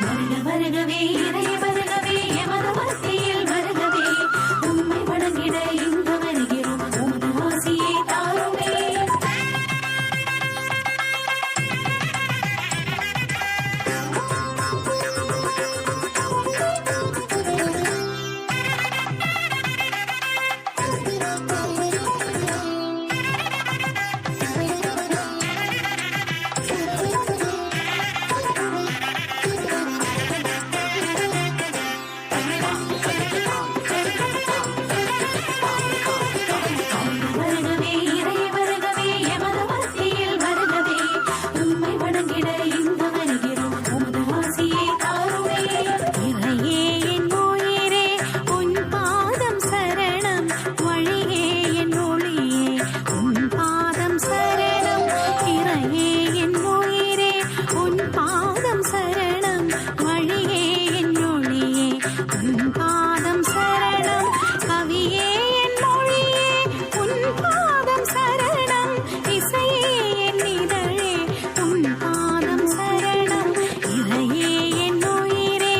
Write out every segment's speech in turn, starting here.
வருக வருகவே இறை வருகவே எமது மத்தியில் வருகவே உம்மை வணங்கிட இங்கு வருகிறோம் உமது ஆசியை தாருமே. வருகவே இறை வருகவே எமது மத்தியில் வருகவே உம்மை வணங்கிட இங்கு வருகிறோம் உமது ஆசியை தாருமே. இறையே என் உயிரே உன் பாதம் சரணம் வழியே என் ஒளியே உன் பாதம் சரணம். இறையே என் உயிரே உன் பாதம் சரணம் வழியே என் ஒளியே உன் பாதம் சரணம். கவியே என் மொழியே உன் பாதம் சரணம். இசையே என் இதழே உன் பாதம் சரணம். இறையே என் உயிரே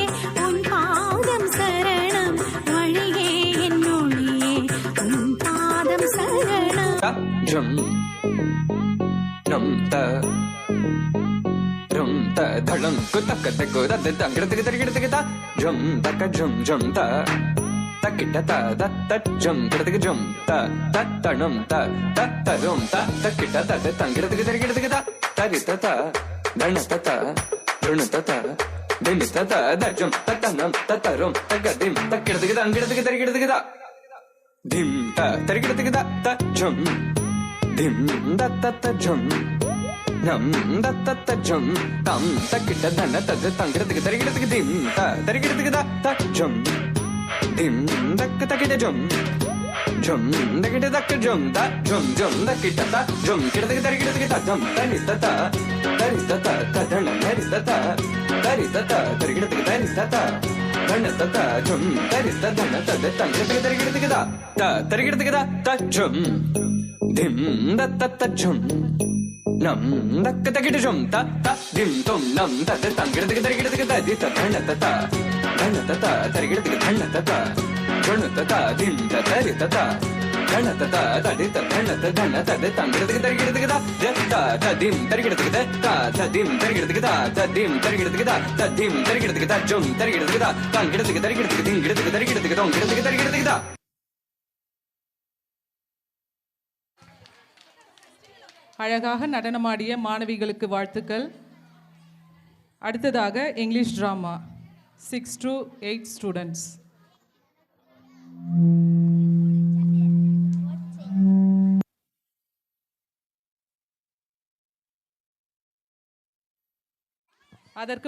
உன் பாதம் சரணம் வழியே என் ஒளியே உன் பாதம் சரணம். Drum drum ta drum ta dhalam kutak takku da dang giduk giduk ta drum tak drum drum ta takita ta da drum giduk drum ta tanum ta tarum ta takita ta dang giduk giduk ta tarita ta dhanata ta drunata ta dimita ta da drum tanum tarum tagadim takiduk dang giduk ta dim ta tarigiduk ta drum dim da ta drum nam da ta drum tam takita dana ta tangiruduk tarigiduk dim ta tarigiduk ta drum dim dak takita drum drum dakita dak drum ta drum drum dakita ta drum kiduk tarigiduk ta drum tarita ta dana tarita ta tarigiduk tarita ta dana ta drum tarita dana ta tangiruduk tarigiduk ta tarigiduk ta drum dim da ta drum nam dak takita drum ta dim tum nam ta tangiruduk tarigiduk ta di ta dana ta tarigiduk dana ta dana ta dim ta tarita ta dana ta di ta dana ta tangiruduk tarigiduk ta dim tarigiduk ta dim tarigiduk ta dim tarigiduk ta dim tarigiduk ta drum tarigiduk ta tangiruduk tarigiduk dingiduk tarigiduk dongiduk tarigiduk ta. அழகாக நடனமாடிய மாணவிகளுக்கு வாழ்த்துக்கள். அடுத்ததாக English drama 6 to 8 students. அதற்கு